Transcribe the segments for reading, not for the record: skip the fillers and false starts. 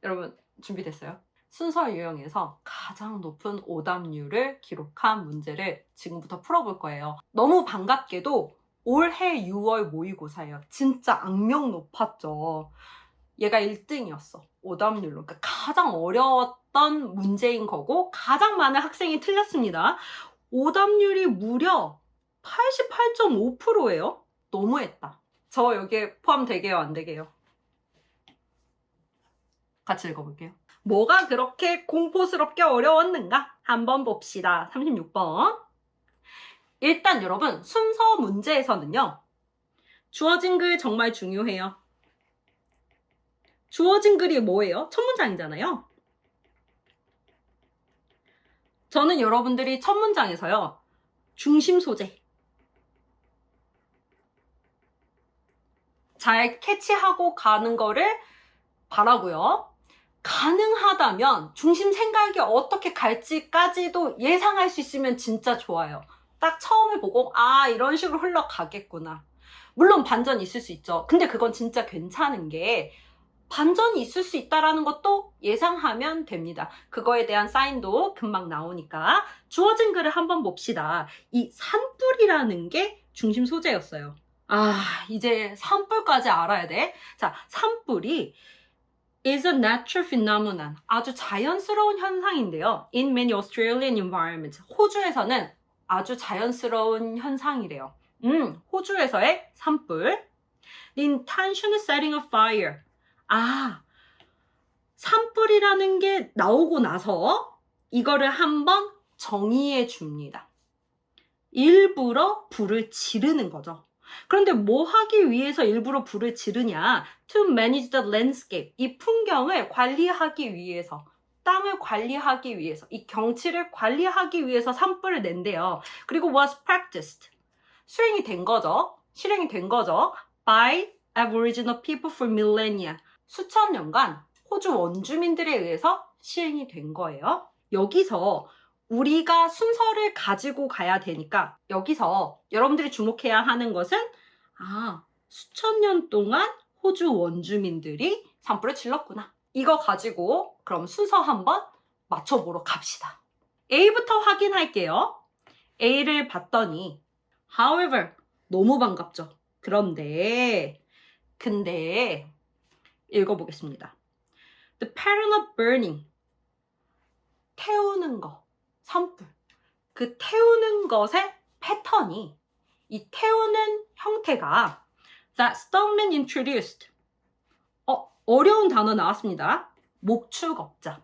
여러분 준비됐어요? 순서 유형에서 가장 높은 오답률을 기록한 문제를 지금부터 풀어볼 거예요. 너무 반갑게도 올해 6월 모의고사예요. 진짜 악명 높았죠. 얘가 1등이었어. 오답률로. 그러니까 가장 어려웠던 문제인 거고 가장 많은 학생이 틀렸습니다. 오답률이 무려 88.5%예요. 너무했다. 저 여기에 포함되게요, 안 되게요? 같이 읽어볼게요. 뭐가 그렇게 공포스럽게 어려웠는가? 한번 봅시다. 36번. 일단 여러분, 순서 문제에서는요. 주어진 글 정말 중요해요. 주어진 글이 뭐예요? 첫 문장이잖아요. 저는 여러분들이 첫 문장에서요. 중심 소재. 잘 캐치하고 가는 거를 바라고요. 가능하다면 중심 생각이 어떻게 갈지까지도 예상할 수 있으면 진짜 좋아요. 딱 처음에 보고 아 이런 식으로 흘러가겠구나. 물론 반전이 있을 수 있죠. 근데 그건 진짜 괜찮은 게 반전이 있을 수 있다는 것도 예상하면 됩니다. 그거에 대한 사인도 금방 나오니까 주어진 글을 한번 봅시다. 이 산불이라는 게 중심 소재였어요. 아 이제 산불까지 알아야 돼. 자, 산불이 is a natural phenomenon. 아주 자연스러운 현상인데요. In many Australian environments. 호주에서는 아주 자연스러운 현상이래요. 호주에서의 산불. The intentional setting of fire. 아, 산불이라는 게 나오고 나서 이거를 한번 정의해 줍니다. 일부러 불을 지르는 거죠. 그런데 뭐 하기 위해서 일부러 불을 지르냐? To manage the landscape. 이 풍경을 관리하기 위해서, 땅을 관리하기 위해서, 이 경치를 관리하기 위해서 산불을 낸대요. 그리고 was practiced. 수행이 된 거죠. 실행이 된 거죠. By Aboriginal people for millennia. 수천 년간 호주 원주민들에 의해서 시행이 된 거예요. 여기서 우리가 순서를 가지고 가야 되니까 여기서 여러분들이 주목해야 하는 것은 수천 년 동안 호주 원주민들이 산불을 질렀구나. 이거 가지고 그럼 순서 한번 맞춰보러 갑시다. A부터 확인할게요. A를 봤더니 however 너무 반갑죠. 근데 읽어보겠습니다. The pattern of burning 태우는 거 산불. 그 태우는 것의 패턴이 이 태우는 형태가 that Stoneman introduced. 어려운 단어 나왔습니다. 목축업자.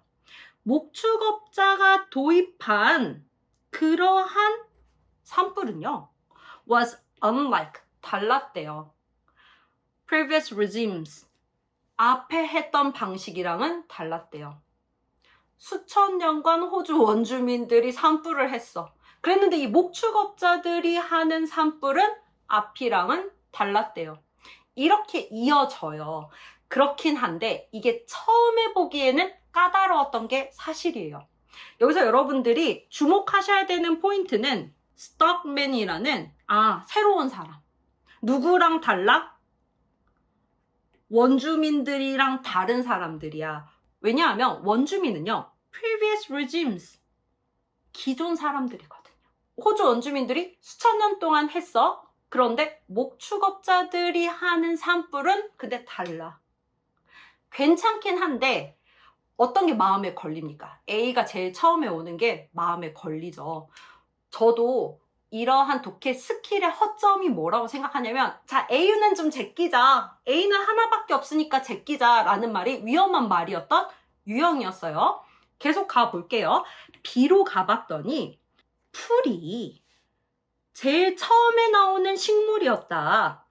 목축업자가 도입한 그러한 산불은요. was unlike. 달랐대요. previous regimes. 앞에 했던 방식이랑은 달랐대요. 수천 년간 호주 원주민들이 산불을 했어. 그랬는데 이 목축업자들이 하는 산불은 앞이랑은 달랐대요. 이렇게 이어져요. 그렇긴 한데 이게 처음에 보기에는 까다로웠던 게 사실이에요. 여기서 여러분들이 주목하셔야 되는 포인트는 스톡맨이라는 새로운 사람. 누구랑 달라? 원주민들이랑 다른 사람들이야. 왜냐하면 원주민은요. previous regimes. 기존 사람들이거든요. 호주 원주민들이 수천 년 동안 했어. 그런데 목축업자들이 하는 산불은 근데 달라. 괜찮긴 한데 어떤 게 마음에 걸립니까? A가 제일 처음에 오는 게 마음에 걸리죠. 저도 이러한 독해 스킬의 허점이 뭐라고 생각하냐면 자 A는 좀 제끼자. A는 하나밖에 없으니까 제끼자 라는 말이 위험한 말이었던 유형이었어요. 계속 가볼게요. B로 가봤더니 풀이 제일 처음에 나오는 식물이었다.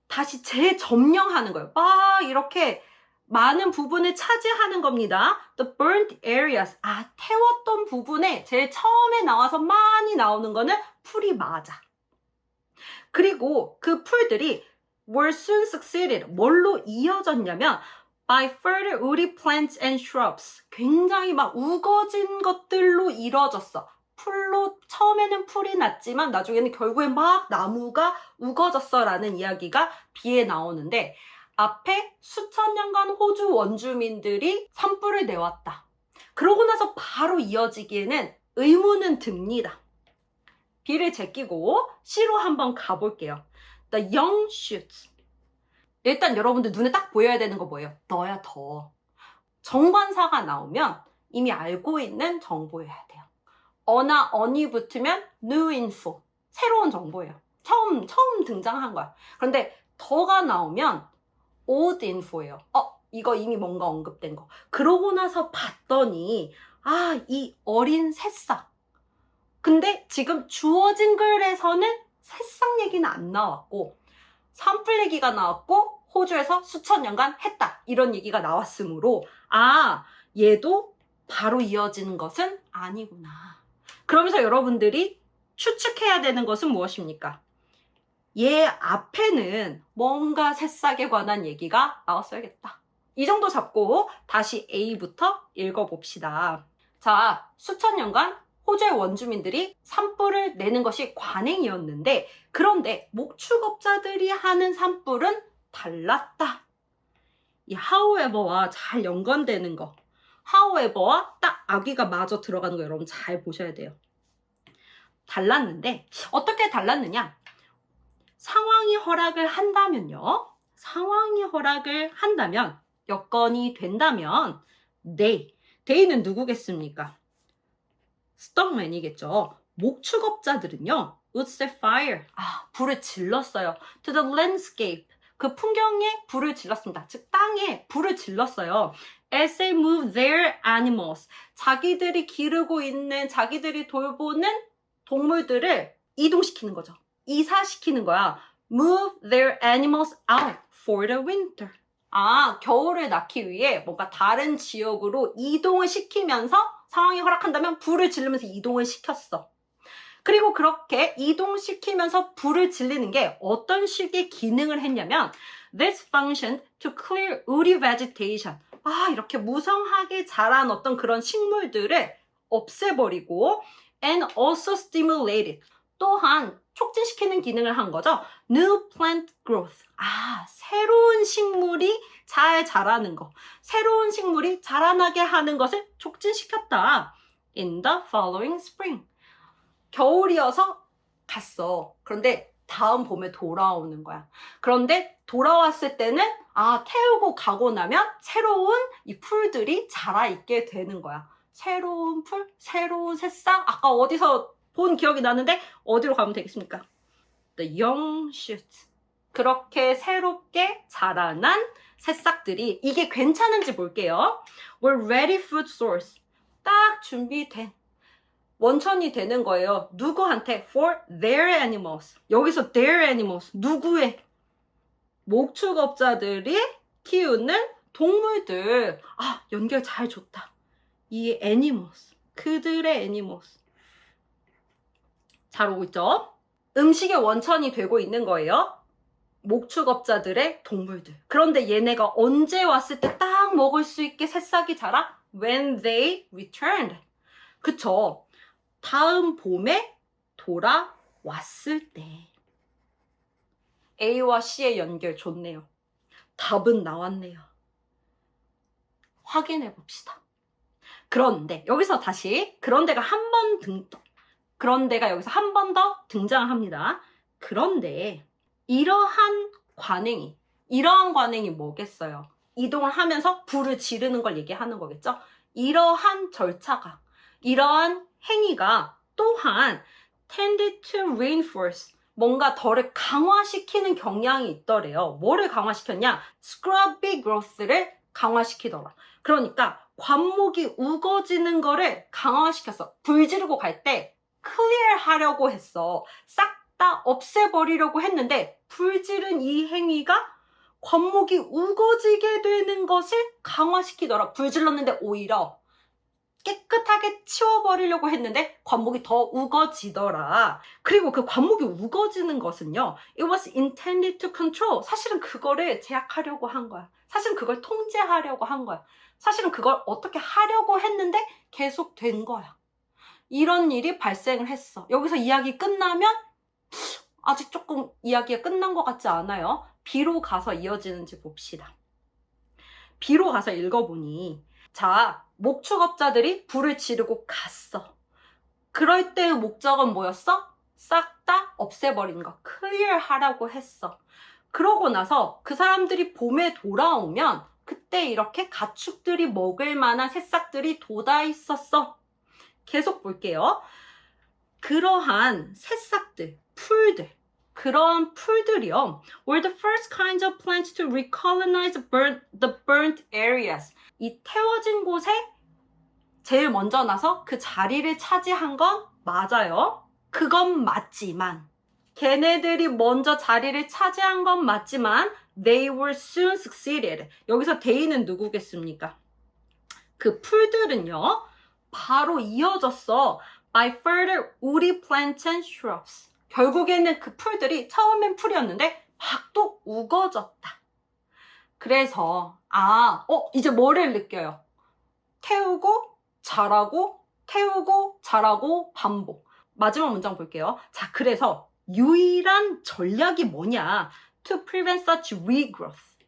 다시 재점령하는 거예요. 막 이렇게 많은 부분을 차지하는 겁니다. The burnt areas. 태웠던 부분에 제일 처음에 나와서 많이 나오는 거는 풀이 맞아. 그리고 그 풀들이 were soon succeeded. 뭘로 이어졌냐면 by further woody plants and shrubs. 굉장히 막 우거진 것들로 이루어졌어. 풀로 처음에는 풀이 났지만 나중에는 결국에 막 나무가 우거졌어 라는 이야기가 B에 나오는데 앞에 수천 년간 호주 원주민들이 산불을 내왔다. 그러고 나서 바로 이어지기에는 의문은 듭니다. B를 제끼고 C로 한번 가볼게요. The young shoots. 일단 여러분들 눈에 딱 보여야 되는 거 뭐예요? 너야 더. 정관사가 나오면 이미 알고 있는 정보여야 돼요. 어나 언이 붙으면 new info. 새로운 정보예요. 처음 등장한 거야. 그런데 더가 나오면 old info예요. 이거 이미 뭔가 언급된 거. 그러고 나서 봤더니 이 어린 새싹. 근데 지금 주어진 글에서는 새싹 얘기는 안 나왔고 산불 얘기가 나왔고 호주에서 수천 년간 했다. 이런 얘기가 나왔으므로 얘도 바로 이어지는 것은 아니구나. 그러면서 여러분들이 추측해야 되는 것은 무엇입니까? 얘 앞에는 뭔가 새싹에 관한 얘기가 나왔어야겠다. 이 정도 잡고 다시 A부터 읽어봅시다. 자, 수천 년간 호주의 원주민들이 산불을 내는 것이 관행이었는데 그런데 목축업자들이 하는 산불은 달랐다. 이 however와 잘 연관되는 거. however와 딱 아귀가 마저 들어가는 거 여러분 잘 보셔야 돼요. 달랐는데 어떻게 달랐느냐? 상황이 허락을 한다면요. 상황이 허락을 한다면 여건이 된다면 they는 누구겠습니까? 스톡맨이겠죠. 목축업자들은요. would set fire. 불을 질렀어요. to the landscape. 그 풍경에 불을 질렀습니다. 즉 땅에 불을 질렀어요. as they move their animals. 자기들이 기르고 있는 자기들이 돌보는 동물들을 이동시키는 거죠. 이사시키는 거야. move their animals out for the winter. 겨울을 낳기 위해 뭔가 다른 지역으로 이동을 시키면서 상황이 허락한다면 불을 지르면서 이동을 시켰어. 그리고 그렇게 이동시키면서 불을 질리는 게 어떤 식의 기능을 했냐면 This functioned to clear woody vegetation. 이렇게 무성하게 자란 어떤 그런 식물들을 없애버리고 and also stimulated. 또한 촉진시키는 기능을 한 거죠. New plant growth. 새로운 식물이 잘 자라는 거. 새로운 식물이 자라나게 하는 것을 촉진시켰다. In the following spring. 겨울이어서 갔어. 그런데 다음 봄에 돌아오는 거야. 그런데 돌아왔을 때는 태우고 가고 나면 새로운 이 풀들이 자라있게 되는 거야. 새로운 풀, 새로운 새싹. 아까 어디서 본 기억이 나는데 어디로 가면 되겠습니까? The young shoots. 그렇게 새롭게 자라난 새싹들이 이게 괜찮은지 볼게요. were ready food source. 딱 준비된 원천이 되는 거예요. 누구한테? for their animals. 여기서 their animals. 누구의? 목축업자들이 키우는 동물들. 연결 잘 줬다. 이 animals. 그들의 animals. 잘 오고 있죠? 음식의 원천이 되고 있는 거예요. 목축업자들의 동물들. 그런데 얘네가 언제 왔을 때 딱 먹을 수 있게 새싹이 자라? When they returned. 그쵸? 다음 봄에 돌아왔을 때. A와 C의 연결 좋네요. 답은 나왔네요. 확인해 봅시다. 그런데 여기서 다시 그런데가 여기서 한 번 더 등장합니다. 그런데 이러한 관행이 뭐겠어요? 이동을 하면서 불을 지르는 걸 얘기하는 거겠죠? 이러한 절차가, 이러한 행위가 또한 tended to reinforce, 뭔가 덜을 강화시키는 경향이 있더래요. 뭐를 강화시켰냐? scrubby growth를 강화시키더라. 그러니까 관목이 우거지는 거를 강화시켰어. 불 지르고 갈 때 클리어 하려고 했어. 싹 다 없애버리려고 했는데 불 지른 이 행위가 관목이 우거지게 되는 것을 강화시키더라. 불 질렀는데 오히려 깨끗하게 치워버리려고 했는데 관목이 더 우거지더라. 그리고 그 관목이 우거지는 것은요. It was intended to control. 사실은 그거를 제약하려고 한 거야. 사실은 그걸 통제하려고 한 거야. 사실은 그걸 어떻게 하려고 했는데 계속 된 거야. 이런 일이 발생을 했어. 여기서 이야기 끝나면 아직 조금 이야기가 끝난 것 같지 않아요? B로 가서 이어지는지 봅시다. B로 가서 읽어보니 자, 목축업자들이 불을 지르고 갔어. 그럴 때의 목적은 뭐였어? 싹 다 없애버린 거, 클리어 하라고 했어. 그러고 나서 그 사람들이 봄에 돌아오면 그때 이렇게 가축들이 먹을 만한 새싹들이 돋아 있었어. 계속 볼게요. 그러한 새싹들, 풀들, 그러한 풀들이요. were the first kinds of plants to recolonize the burnt areas. 이 태워진 곳에 제일 먼저 나서 그 자리를 차지한 건 맞아요. 그건 맞지만 걔네들이 먼저 자리를 차지한 건 맞지만 they were soon succeeded. 여기서 they는 누구겠습니까? 그 풀들은요. 바로 이어졌어. by further woody plants and shrubs. 결국에는 그 풀들이 처음엔 풀이었는데 막 또 우거졌다. 그래서 이제 뭐를 느껴요? 태우고 자라고 태우고 자라고 반복. 마지막 문장 볼게요. 자, 그래서 유일한 전략이 뭐냐? To prevent such regrowth.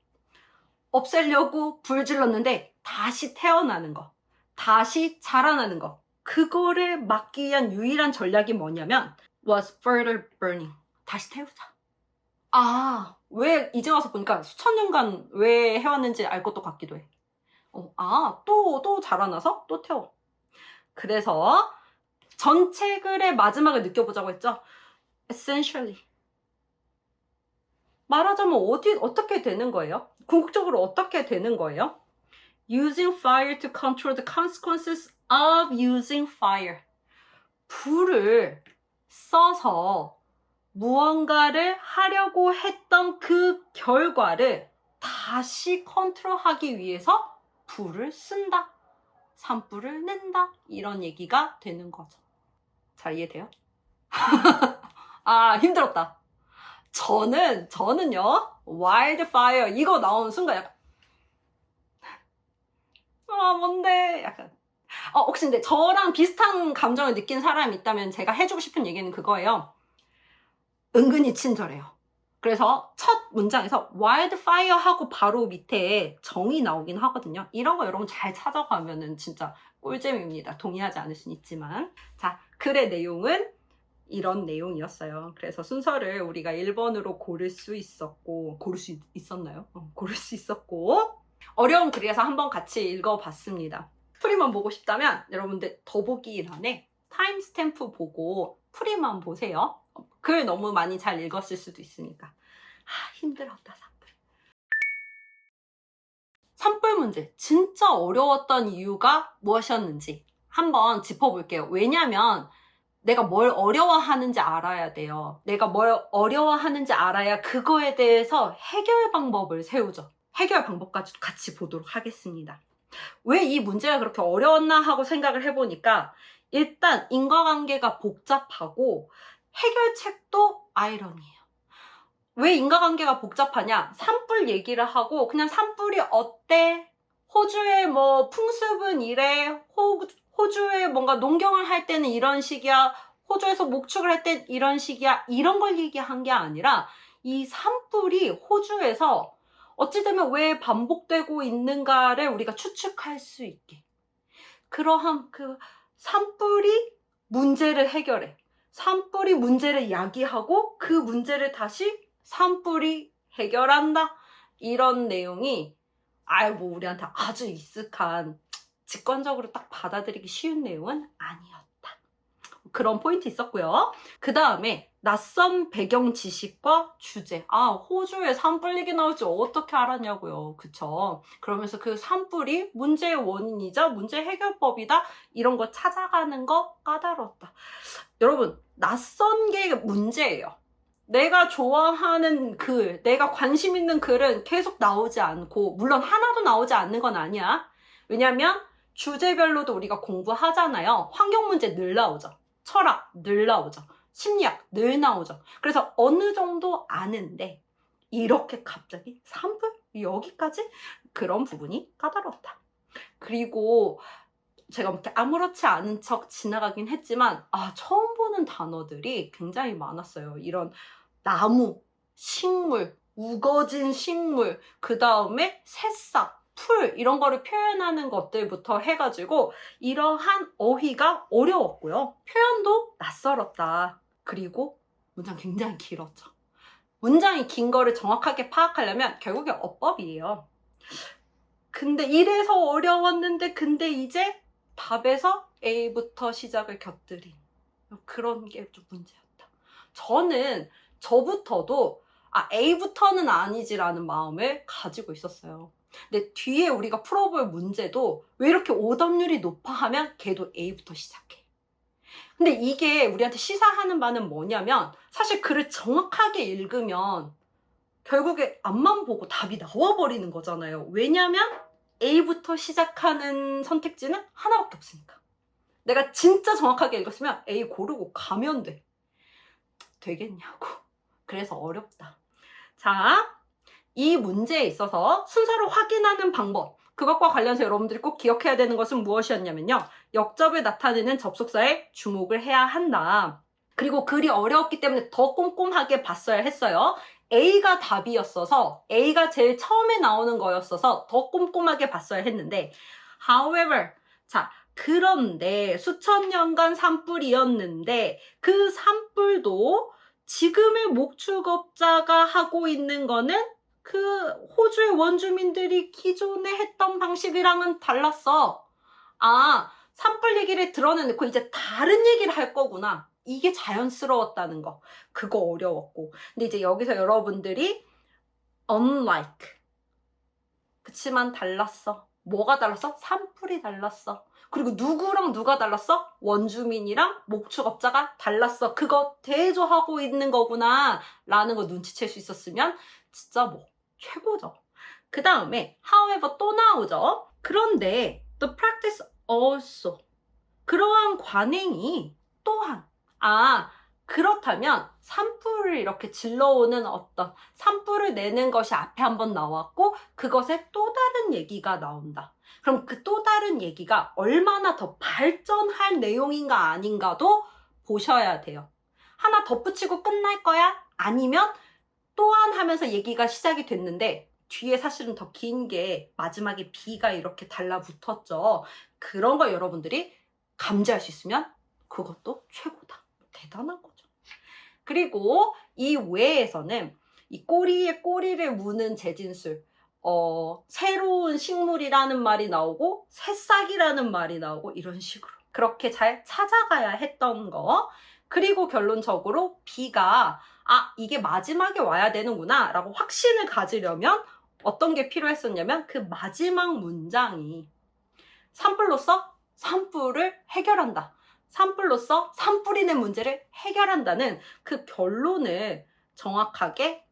없애려고 불 질렀는데 다시 태어나는 거, 다시 자라나는 거. 그거를 막기 위한 유일한 전략이 뭐냐면 was further burning. 다시 태우자. 왜 이제 와서 보니까 수천 년간 왜 해왔는지 알 것도 같기도 해. 또 자라나서 또 태워. 그래서 전체 글의 마지막을 느껴보자고 했죠. Essentially. 말하자면 어떻게 되는 거예요? 궁극적으로 어떻게 되는 거예요? Using fire to control the consequences of using fire. 불을 써서 무언가를 하려고 했던 그 결과를 다시 컨트롤하기 위해서 불을 쓴다. 산불을 낸다. 이런 얘기가 되는 거죠. 잘 이해돼요? 힘들었다. 저는요, wildfire 이거 나오는 순간 약간 뭔데? 약간 혹시 근데 저랑 비슷한 감정을 느낀 사람이 있다면 제가 해주고 싶은 얘기는 그거예요. 은근히 친절해요. 그래서 첫 문장에서 wildfire 하고 바로 밑에 정이 나오긴 하거든요. 이런 거 여러분 잘 찾아가면은 진짜 꿀잼입니다. 동의하지 않을 수는 있지만. 자, 글의 내용은 이런 내용이었어요. 그래서 순서를 우리가 1번으로 고를 수 있었고, 고를 수 있었나요? 고를 수 있었고, 어려운 글이라서 한번 같이 읽어봤습니다. 풀이만 보고 싶다면 여러분들 더보기란에 타임스탬프 보고 풀이만 보세요. 글 너무 많이 잘 읽었을 수도 있으니까. 힘들었다, 산불. 산불 문제 진짜 어려웠던 이유가 무엇이었는지 한번 짚어볼게요. 왜냐면 내가 뭘 어려워하는지 알아야 돼요. 내가 뭘 어려워하는지 알아야 그거에 대해서 해결 방법을 세우죠. 해결 방법까지 같이 보도록 하겠습니다. 왜 이 문제가 그렇게 어려웠나 하고 생각을 해보니까 일단 인과관계가 복잡하고 해결책도 아이러니해요. 왜 인과관계가 복잡하냐? 산불 얘기를 하고 그냥 산불이 어때? 호주의 뭐 풍습은 이래. 호주에 뭔가 농경을 할 때는 이런 식이야. 호주에서 목축을 할 땐 이런 식이야. 이런 걸 얘기한 게 아니라 이 산불이 호주에서 어찌 되면 왜 반복되고 있는가를 우리가 추측할 수 있게. 그러한 그 산불이 문제를 해결해. 산불이 문제를 야기하고 그 문제를 다시 산불이 해결한다. 이런 내용이 우리한테 아주 익숙한 직관적으로 딱 받아들이기 쉬운 내용은 아니었다. 그런 포인트 있었고요. 그 다음에 낯선 배경 지식과 주제. 호주에 산불 얘기 나올지 어떻게 알았냐고요. 그쵸? 그러면서 그 산불이 문제의 원인이자 문제 해결법이다. 이런 거 찾아가는 거 까다로웠다. 여러분, 낯선 게 문제예요. 내가 좋아하는 글, 내가 관심 있는 글은 계속 나오지 않고, 물론 하나도 나오지 않는 건 아니야. 왜냐면 주제별로도 우리가 공부하잖아요. 환경 문제 늘 나오죠. 철학 늘 나오죠. 심리학 늘 나오죠. 그래서 어느 정도 아는데 이렇게 갑자기 산불? 여기까지? 그런 부분이 까다롭다. 그리고 제가 이렇게 아무렇지 않은 척 지나가긴 했지만 처음 보는 단어들이 굉장히 많았어요. 이런 나무, 식물, 우거진 식물, 그 다음에 새싹, 풀 이런 거를 표현하는 것들부터 해가지고 이러한 어휘가 어려웠고요. 표현도 낯설었다. 그리고 문장 굉장히 길었죠. 문장이 긴 거를 정확하게 파악하려면 결국에 어법이에요. 근데 이래서 어려웠는데 근데 이제 답에서 A부터 시작을 곁들인 그런 게 좀 문제였다. 저는 저부터도 A부터는 아니지라는 마음을 가지고 있었어요. 근데 뒤에 우리가 풀어볼 문제도 왜 이렇게 오답률이 높아 하면 걔도 A부터 시작해. 근데 이게 우리한테 시사하는 바는 뭐냐면 사실 글을 정확하게 읽으면 결국에 앞만 보고 답이 나와버리는 거잖아요. 왜냐면 A부터 시작하는 선택지는 하나밖에 없으니까. 내가 진짜 정확하게 읽었으면 A 고르고 가면 돼. 되겠냐고. 그래서 어렵다. 자, 이 문제에 있어서 순서를 확인하는 방법. 그것과 관련해서 여러분들이 꼭 기억해야 되는 것은 무엇이었냐면요. 역접을 나타내는 접속사에 주목을 해야 한다. 그리고 글이 어려웠기 때문에 더 꼼꼼하게 봤어야 했어요. A가 답이었어서 A가 제일 처음에 나오는 거였어서 더 꼼꼼하게 봤어야 했는데 however, 자, 그런데 수천 년간 산불이었는데 그 산불도 지금의 목축업자가 하고 있는 거는 그 호주의 원주민들이 기존에 했던 방식이랑은 달랐어. 산불 얘기를 드러내놓고 이제 다른 얘기를 할 거구나. 이게 자연스러웠다는 거. 그거 어려웠고. 근데 이제 여기서 여러분들이 unlike. 그치만 달랐어. 뭐가 달랐어? 산불이 달랐어. 그리고 누구랑 누가 달랐어? 원주민이랑 목축업자가 달랐어. 그거 대조하고 있는 거구나 라는 거 눈치챌 수 있었으면 진짜 최고죠. 그 다음에 however 또 나오죠. 그런데 the practice also. 그러한 관행이 또한 그렇다면 산불을 이렇게 질러오는 어떤 산불을 내는 것이 앞에 한번 나왔고 그것에 또 다른 얘기가 나온다. 그럼 그 또 다른 얘기가 얼마나 더 발전할 내용인가 아닌가도 보셔야 돼요. 하나 덧붙이고 끝날 거야? 아니면 또한 하면서 얘기가 시작이 됐는데 뒤에 사실은 더 긴 게 마지막에 B가 이렇게 달라붙었죠. 그런 거 여러분들이 감지할 수 있으면 그것도 최고다. 대단한 거죠. 그리고 이 외에서는 이 꼬리에 꼬리를 무는 재진술, 새로운 식물이라는 말이 나오고 새싹이라는 말이 나오고 이런 식으로 그렇게 잘 찾아가야 했던 거. 그리고 결론적으로 B가 이게 마지막에 와야 되는구나 라고 확신을 가지려면 어떤 게 필요했었냐면 그 마지막 문장이 산불로서 산불을 해결한다. 산불로서 산불이 낸 문제를 해결한다는 그 결론을 정확하게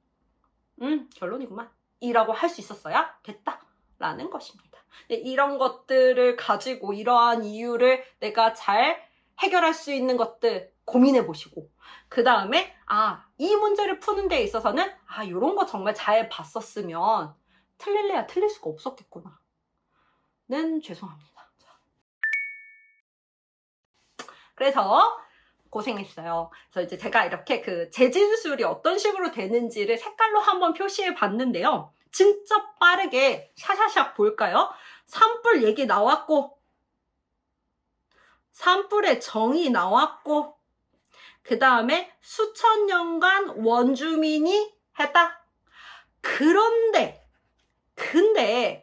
결론이구만 이라고 할 수 있었어야 됐다라는 것입니다. 이런 것들을 가지고 이러한 이유를 내가 잘 해결할 수 있는 것들 고민해 보시고 그 다음에 이 문제를 푸는 데 있어서는 이런 거 정말 잘 봤었으면 틀릴래야 틀릴 수가 없었겠구나 는 죄송합니다. 그래서 고생했어요. 그래서 이제 제가 이렇게 그 재진술이 어떤 식으로 되는지를 색깔로 한번 표시해 봤는데요. 진짜 빠르게 샤샤샥 볼까요? 산불 얘기 나왔고 산불의 정의 나왔고 그 다음에 수천 년간 원주민이 했다. 근데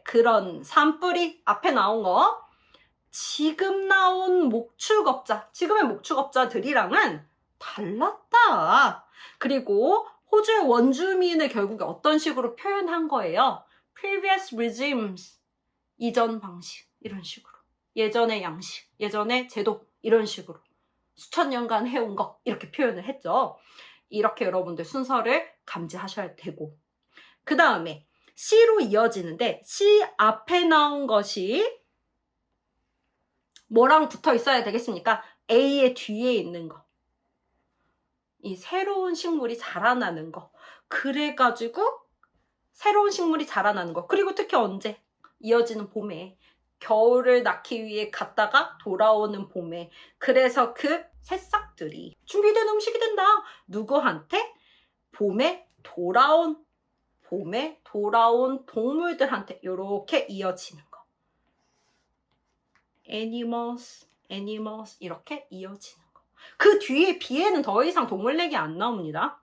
그런 산불이 앞에 나온 거 지금 나온 목축업자, 지금의 목축업자들이랑은 달랐다. 그리고 호주의 원주민을 결국에 어떤 식으로 표현한 거예요? previous regimes, 이전 방식, 이런 식으로. 예전의 양식, 예전의 제도, 이런 식으로. 수천 년간 해온 거, 이렇게 표현을 했죠. 이렇게 여러분들 순서를 감지하셔야 되고. 그 다음에 C로 이어지는데 C 앞에 나온 것이 뭐랑 붙어 있어야 되겠습니까? A의 뒤에 있는 거. 이 새로운 식물이 자라나는 거. 그래가지고 새로운 식물이 자라나는 거. 그리고 특히 언제? 이어지는 봄에. 겨울을 낳기 위해 갔다가 돌아오는 봄에. 그래서 그 새싹들이 준비된 음식이 된다. 누구한테? 봄에 돌아온 봄에 돌아온 동물들한테 이렇게 이어지는 거. animals, animals 이렇게 이어지는 거. 그 뒤에 B에는 더 이상 동물 얘기 안 나옵니다.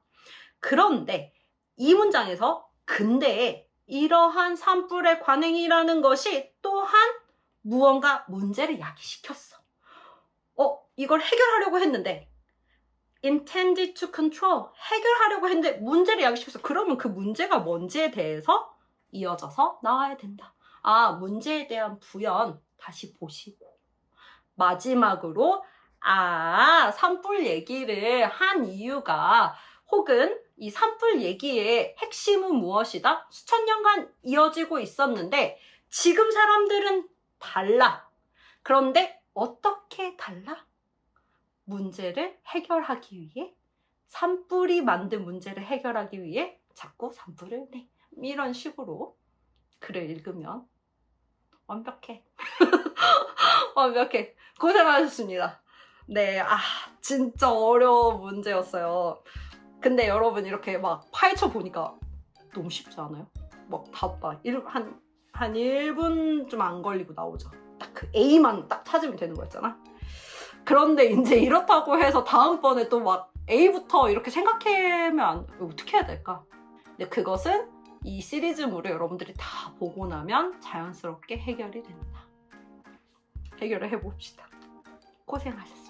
그런데 이 문장에서 근데 이러한 산불의 관행이라는 것이 또한 무언가 문제를 야기시켰어. 이걸 해결하려고 했는데 intended to control, 해결하려고 했는데 문제를 야기시켰어. 그러면 그 문제가 뭔지에 대해서 이어져서 나와야 된다. 문제에 대한 부연 다시 보시고 마지막으로 산불 얘기를 한 이유가 혹은 이 산불 얘기의 핵심은 무엇이다? 수천 년간 이어지고 있었는데 지금 사람들은 달라. 그런데 어떻게 달라? 문제를 해결하기 위해 산불이 만든 문제를 해결하기 위해 자꾸 산불을 내. 이런 식으로 글을 읽으면 완벽해. 완벽해. 고생하셨습니다. 네, 진짜 어려운 문제였어요. 근데 여러분 이렇게 막 파헤쳐 보니까 너무 쉽지 않아요? 막 한 1분 좀 안 걸리고 나오죠. 딱 그 A만 딱 찾으면 되는 거였잖아. 그런데 이제 이렇다고 해서 다음번에 또 막 A부터 이렇게 생각하면 어떻게 해야 될까? 근데 그것은 이 시리즈물을 여러분들이 다 보고 나면 자연스럽게 해결이 된다. 해결을 해봅시다. 고생하셨습니다.